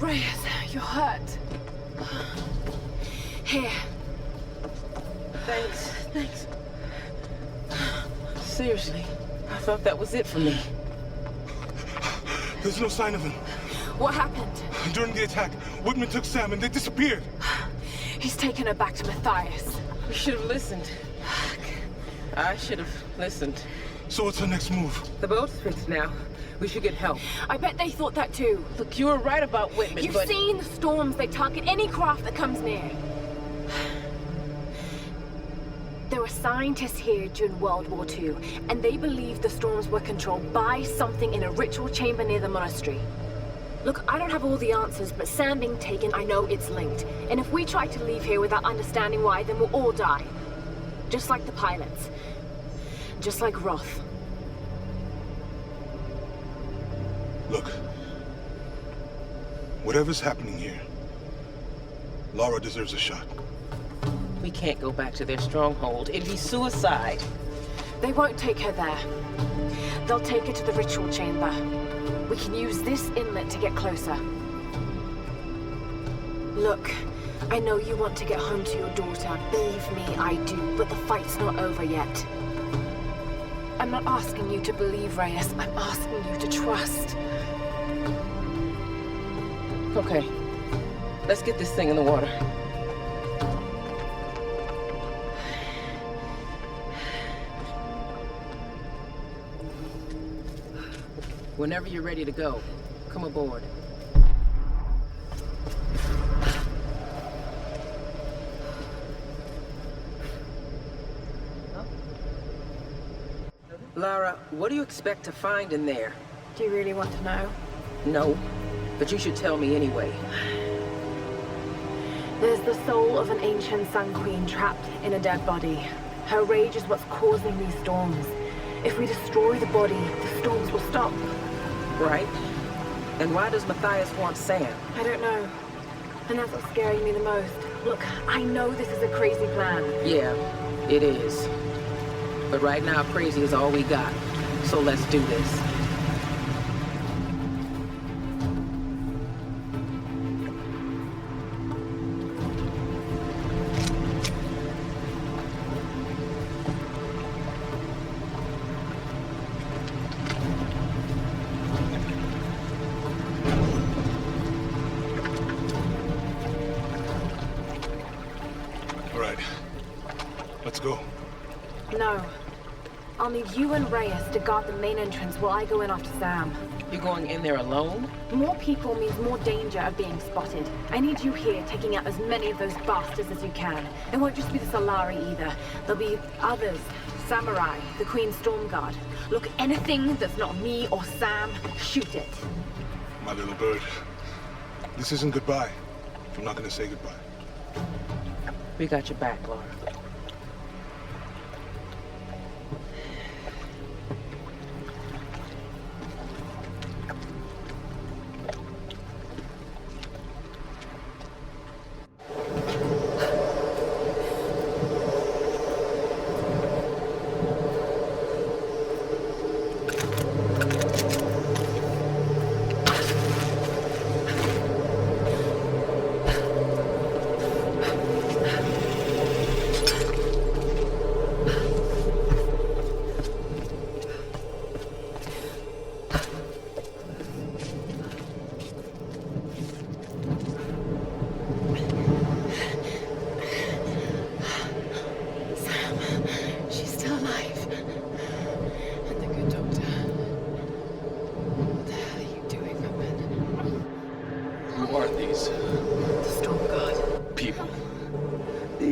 Reyes, you're hurt. Here. Thanks. Seriously, I thought that was it for me. There's no sign of them. What happened? During the attack, Whitman took Sam and they disappeared. He's taken her back to Matthias. We should have listened. I should have listened. So what's our next move? The boat's fixed now. We should get help. I bet they thought that too. Look, you were right about Whitman, You've seen the storms. They target any craft that comes near. There were scientists here during World War II, and they believed the storms were controlled by something in a ritual chamber near the monastery. Look, I don't have all the answers, but Sam being taken, I know it's linked. And if we try to leave here without understanding why, then we'll all die. Just like the pilots. Just like Roth. Look. Whatever's happening here, Lara deserves a shot. We can't go back to their stronghold. It'd be suicide. They won't take her there. They'll take her to the ritual chamber. We can use this inlet to get closer. Look, I know you want to get home to your daughter. Believe me, I do, but the fight's not over yet. I'm not asking you to believe, Reyes. I'm asking you to trust. Okay. Let's get this thing in the water. Whenever you're ready to go, come aboard. Lara, what do you expect to find in there? Do you really want to know? No, but you should tell me anyway. There's the soul of an ancient Sun Queen trapped in a dead body. Her rage is what's causing these storms. If we destroy the body, the storms will stop. Right? And why does Matthias want Sam? I don't know. And that's what's scaring me the most. Look, I know this is a crazy plan. Yeah, it is. But right now, crazy is all we got. So let's do this. All right. Let's go. No. I'll need you and Reyes to guard the main entrance while I go in after Sam. You going in there alone? More people means more danger of being spotted. I need you here taking out as many of those bastards as you can. It won't just be the Solari either. There'll be others. Samurai, the Queen's Storm Guard. Look, anything that's not me or Sam, shoot it. My little bird. This isn't goodbye. I'm not gonna say goodbye. We got your back, Lara.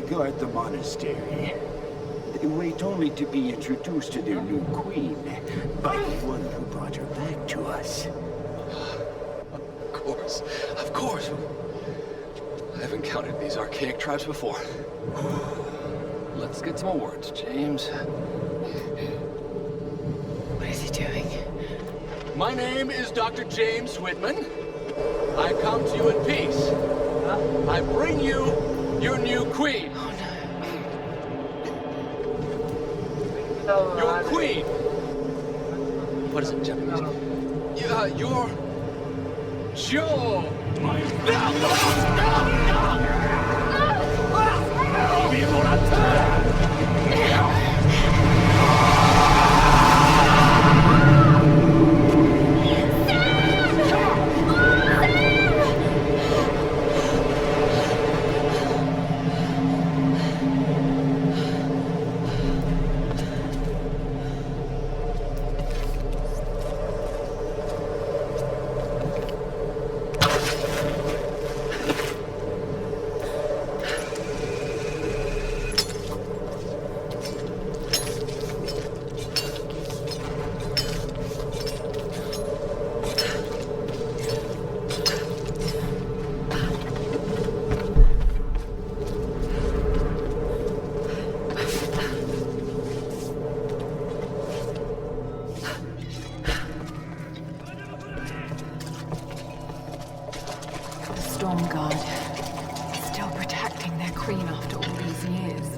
Guard the monastery. They wait only to be introduced to their new queen by the one who brought her back to us. Of course. I've encountered these archaic tribes before. Let's get some more words, James. What is he doing? My name is Dr. James Whitman. I come to you in peace. I bring you your new queen. Oh, no. Your queen. What is it, Japanese? Joe! Storm Guard. Still protecting their queen after all these years.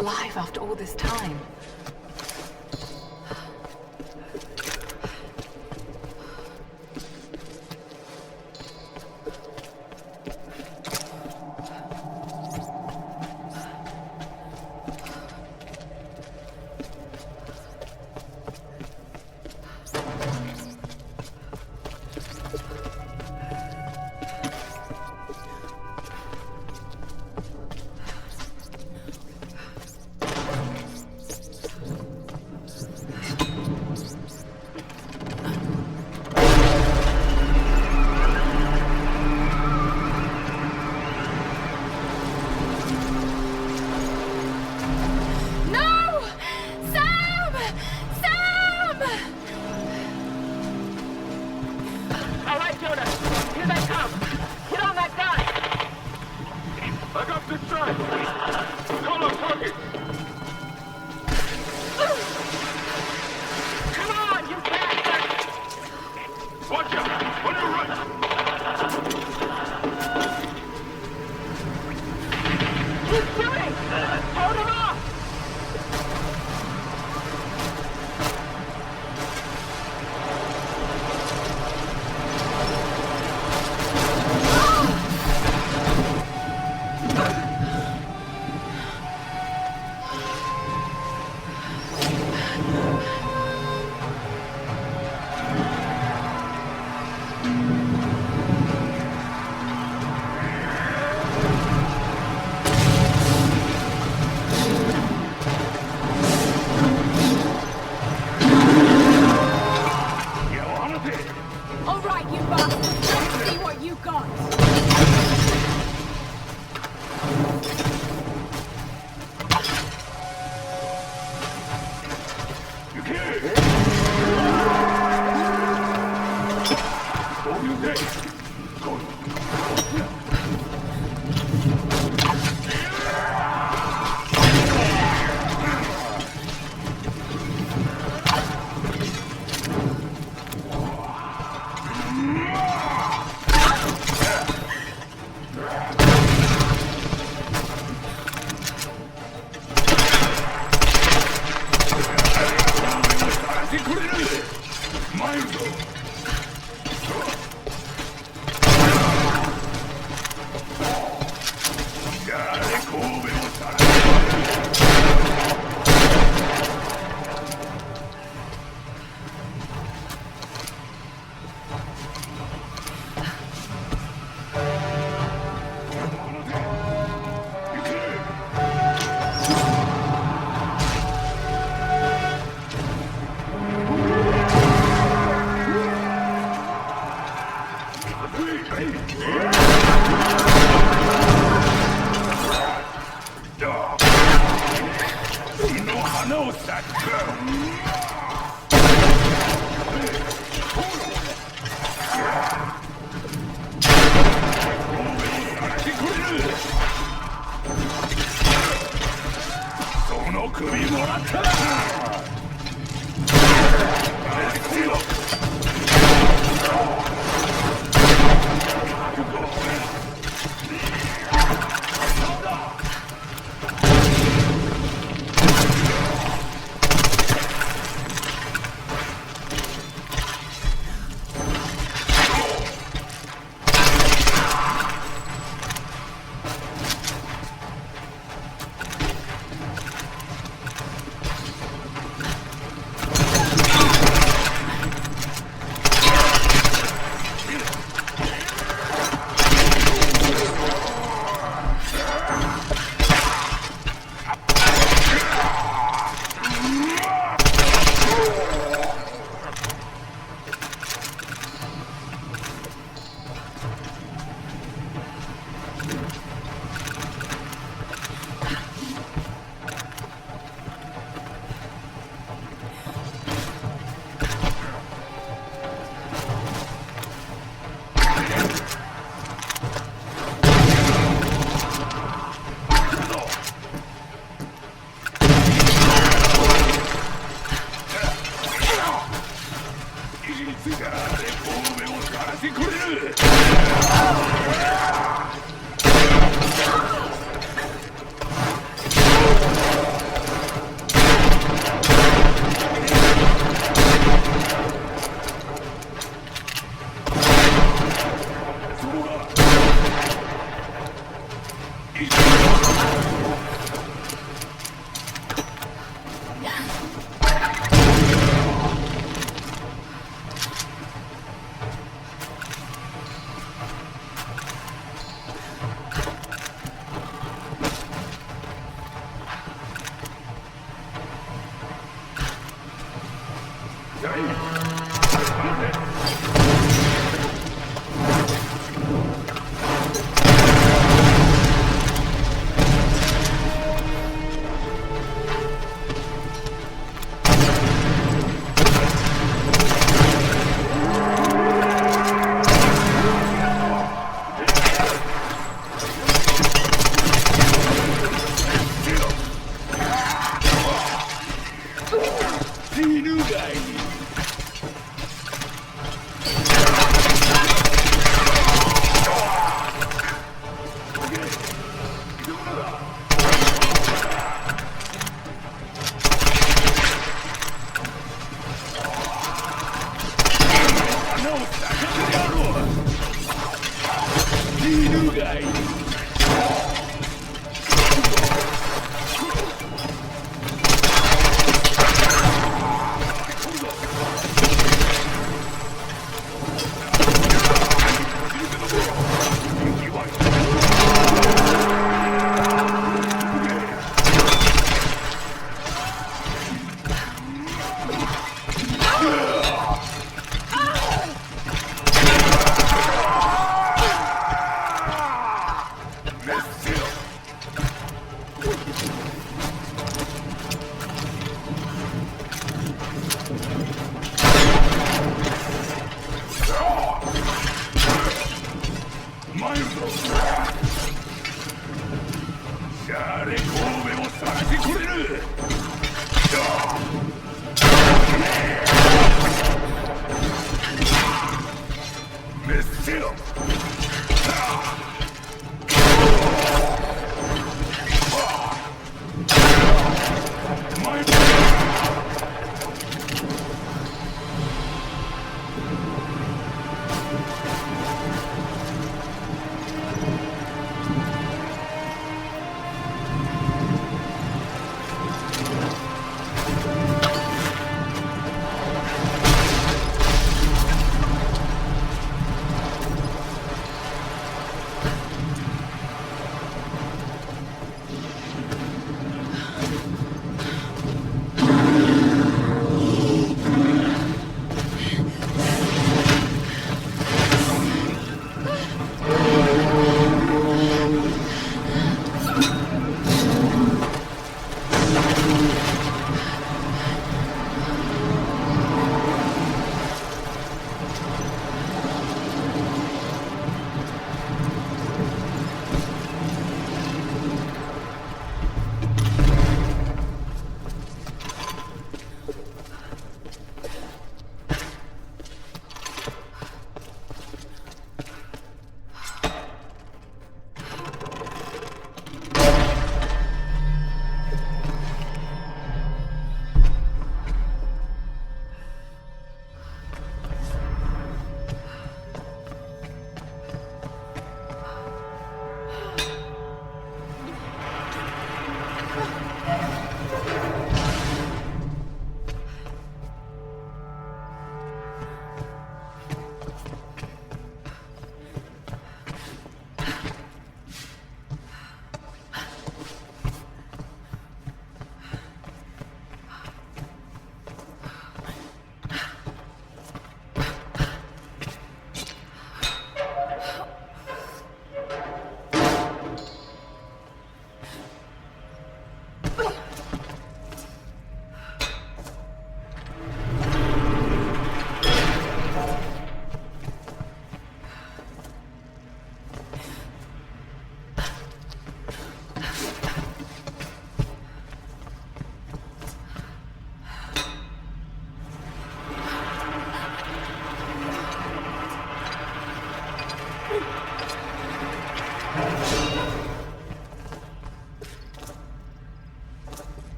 alive after all this time? まえるぞ。シャーレ神戸を探してくれる。メッセよ。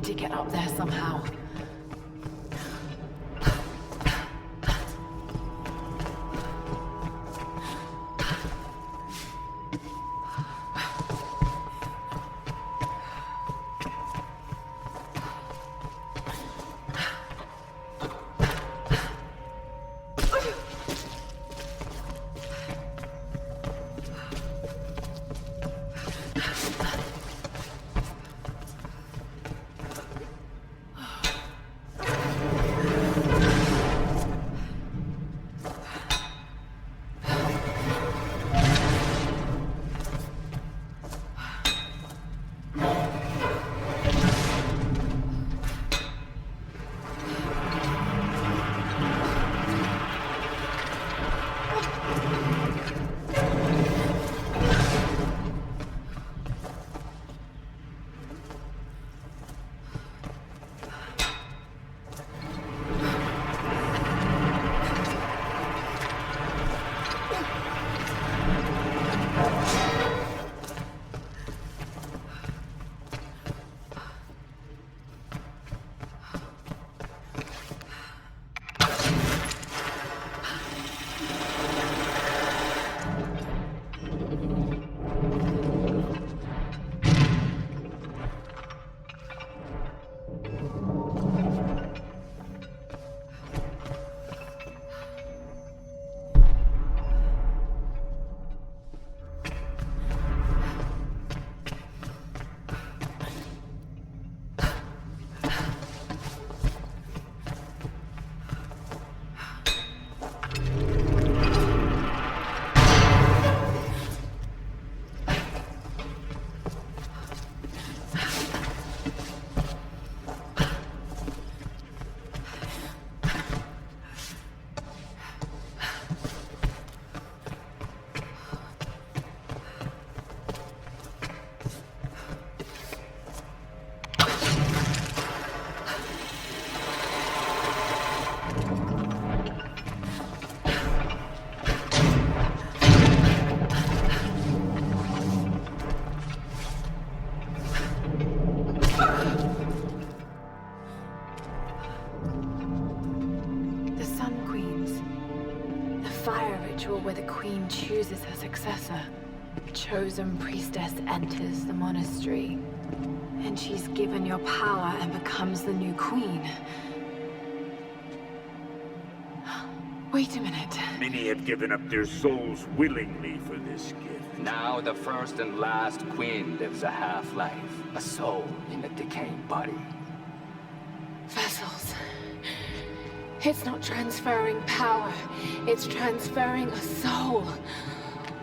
To get up there somehow. where the queen chooses her successor. Chosen priestess enters the monastery, and she's given your power and becomes the new queen. Wait a minute. Many have given up their souls willingly for this gift. Now the first and last queen lives a half-life, a soul in a decaying body. Vessels. It's not transferring power, it's transferring a soul.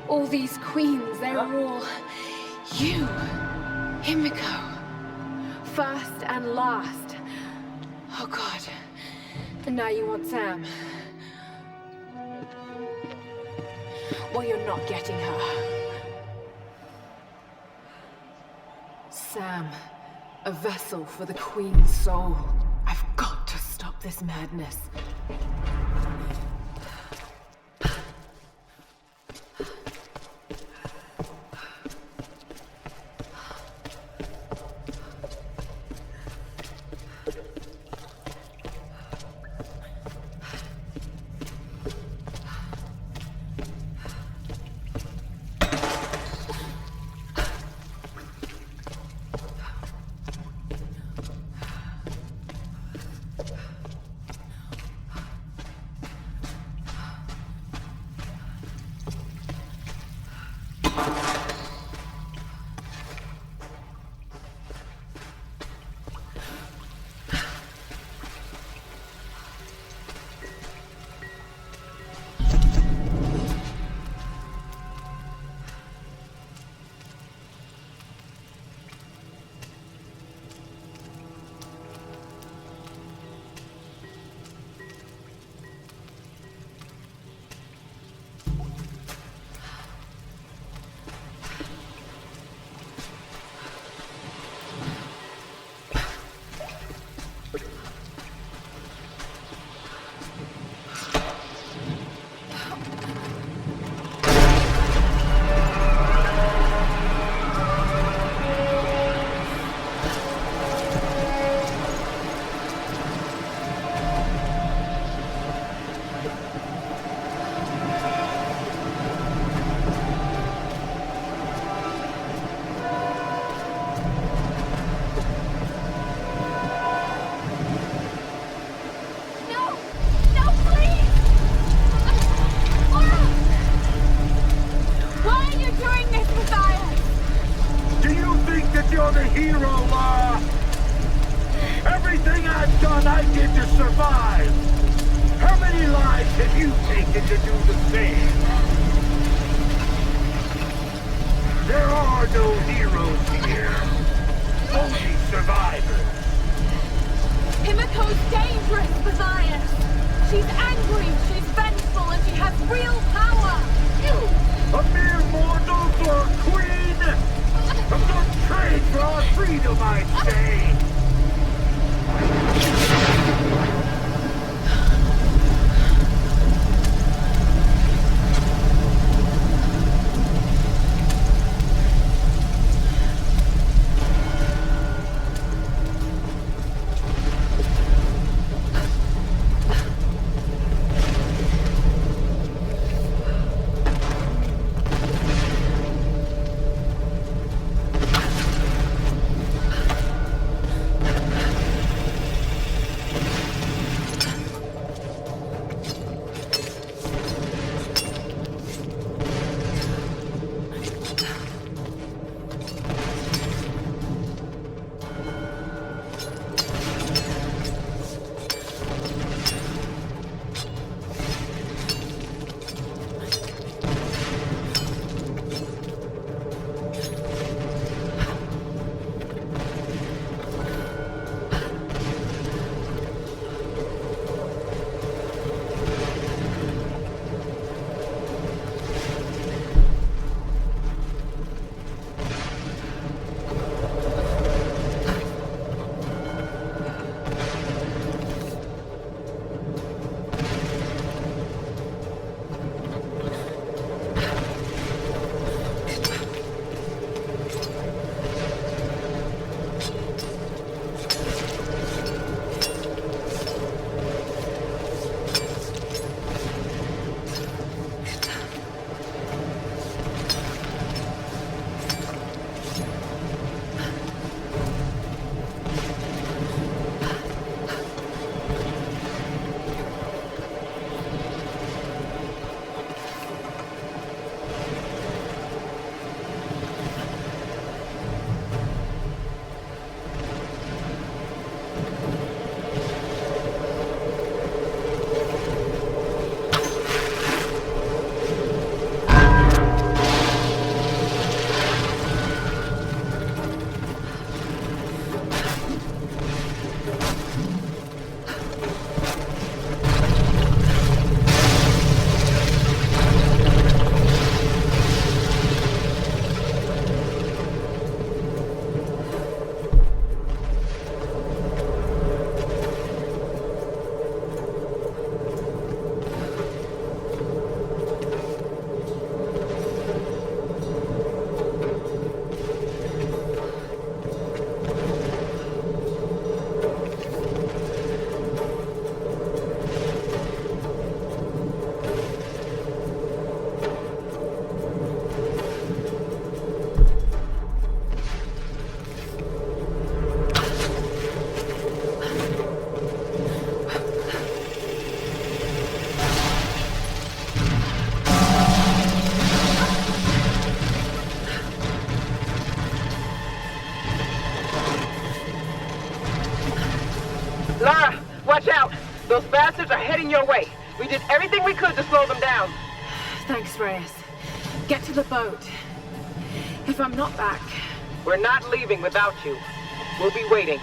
All these queens, they're all you, Himiko. First and last. Oh God. And now you want Sam. Well, you're not getting her. Sam, a vessel for the Queen's soul. I've got to stop this madness. You're the hero, Lara! Everything I've done, I did to survive! How many lives have you taken to do the same? There are no heroes here. Only survivors. Himiko's dangerous, Matthias! She's angry, she's vengeful, and she has real power! A mere mortal for a queen? A good trade for our freedom, I'd say! Lara, watch out! Those bastards are heading your way. We did everything we could to slow them down. Thanks, Reyes. Get to the boat. If I'm not back... We're not leaving without you. We'll be waiting.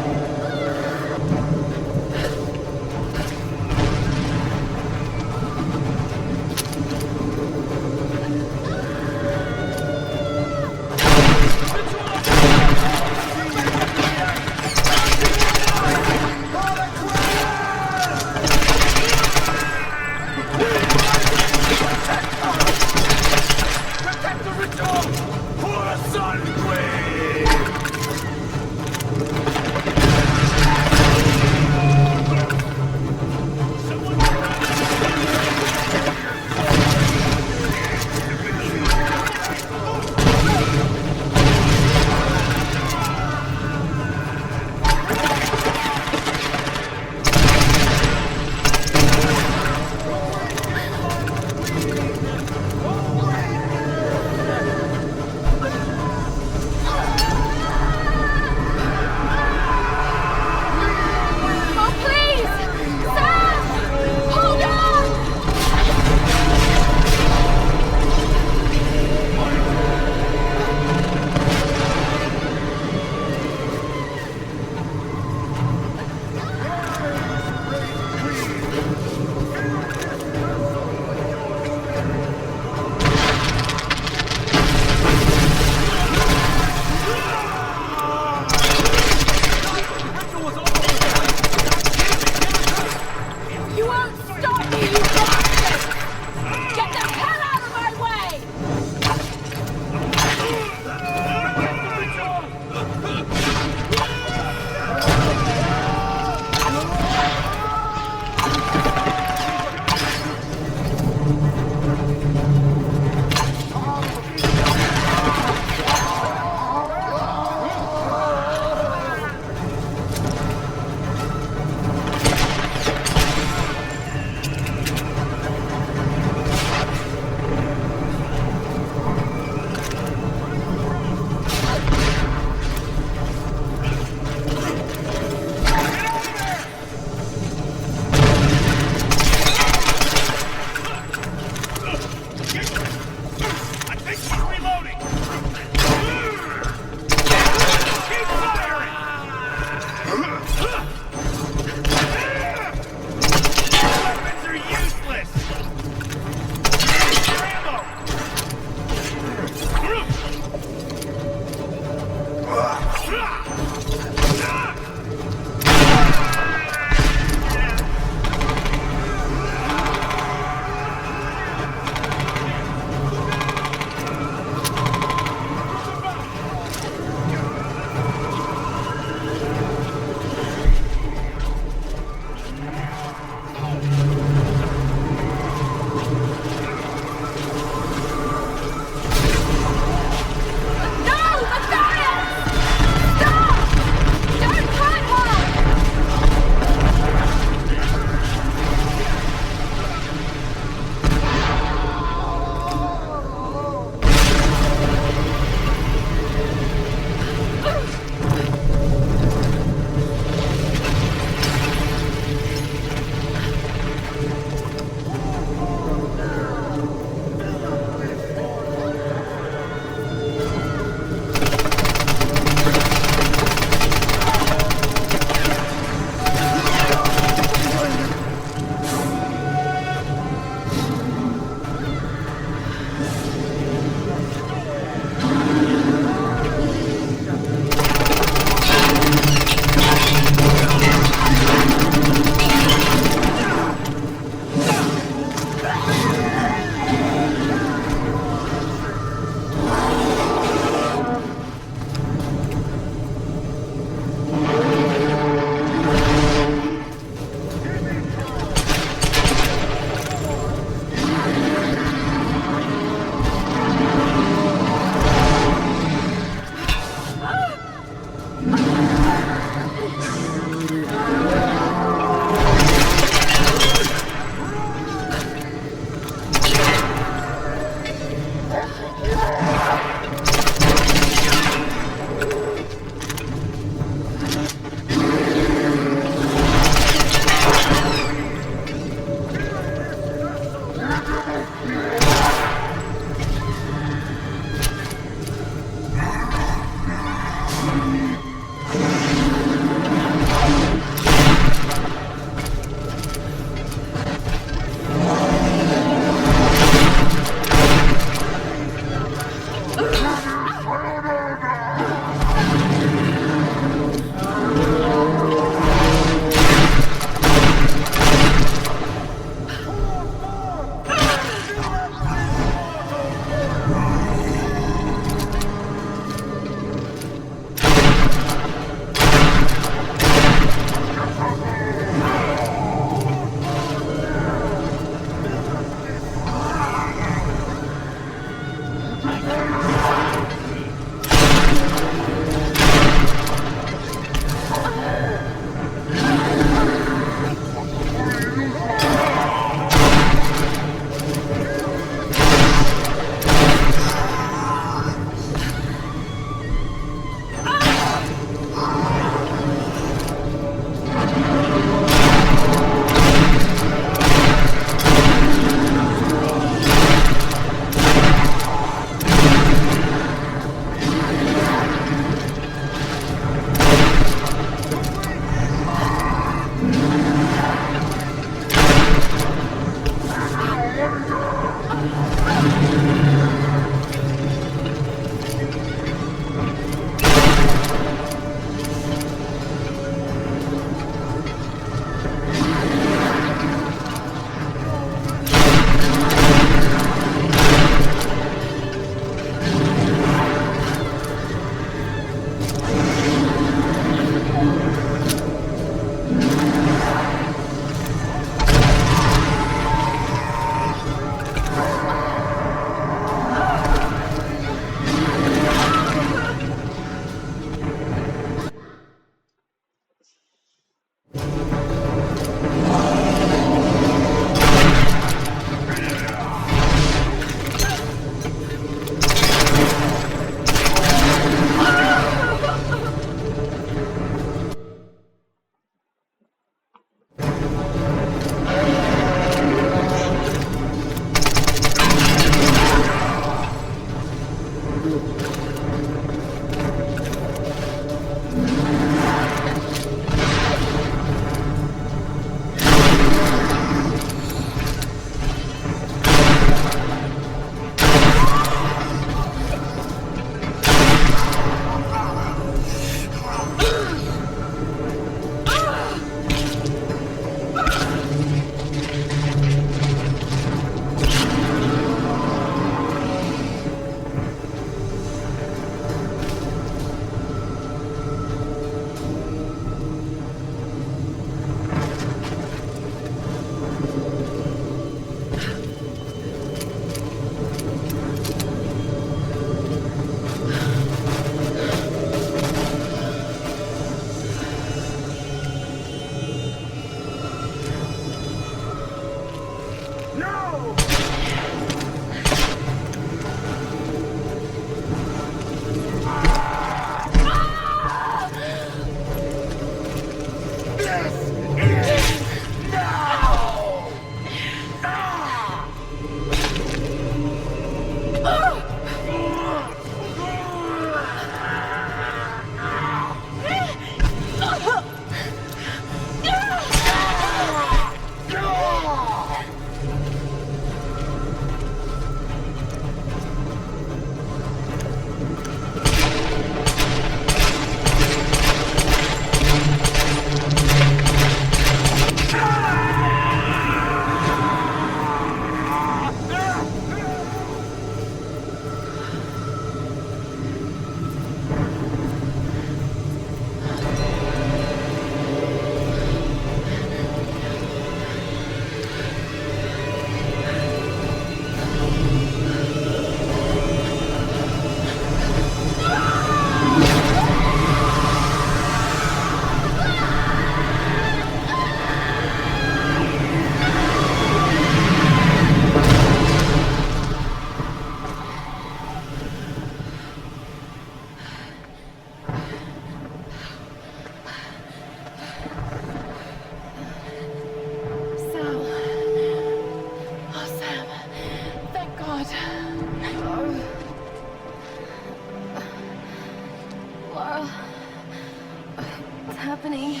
happening?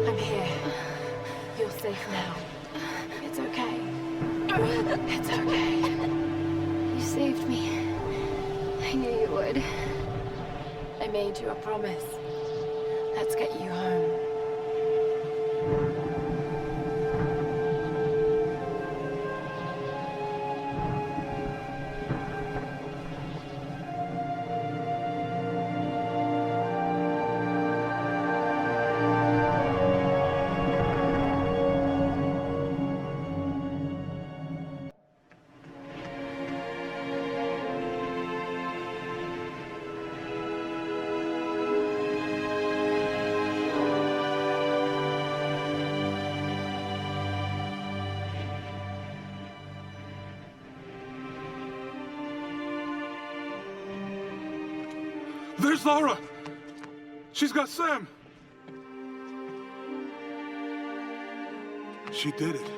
I'm here. You're safe now. It's okay. It's okay. You saved me. I knew you would. I made you a promise. Let's get you home. There's Lara! She's got Sam! She did it.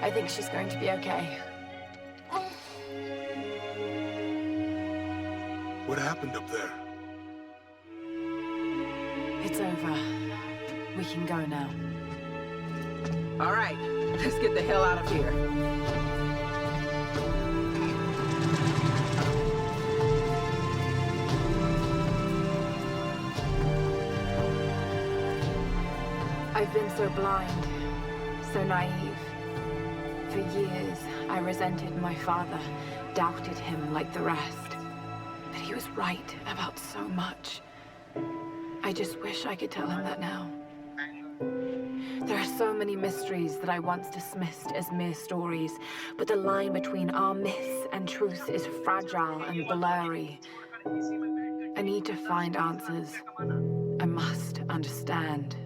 I think she's going to be okay. What happened up there? It's over. We can go now. All right, let's get the hell out of here. I've been so blind, so naive. For years, I resented my father, doubted him like the rest. But he was right about so much. I just wish I could tell him that now. There are so many mysteries that I once dismissed as mere stories, but the line between our myths and truth is fragile and blurry. I need to find answers. I must understand.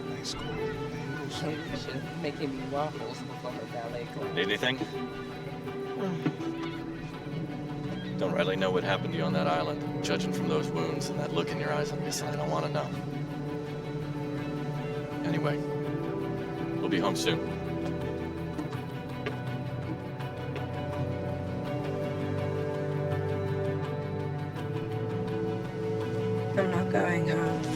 Nice cool angles. Maybe we should making me waffles before her ballet class. Need anything? Don't really know what happened to you on that island. Judging from those wounds and that look in your eyes, I'm guessing I don't want to know. Anyway, we'll be home soon. I'm not going home.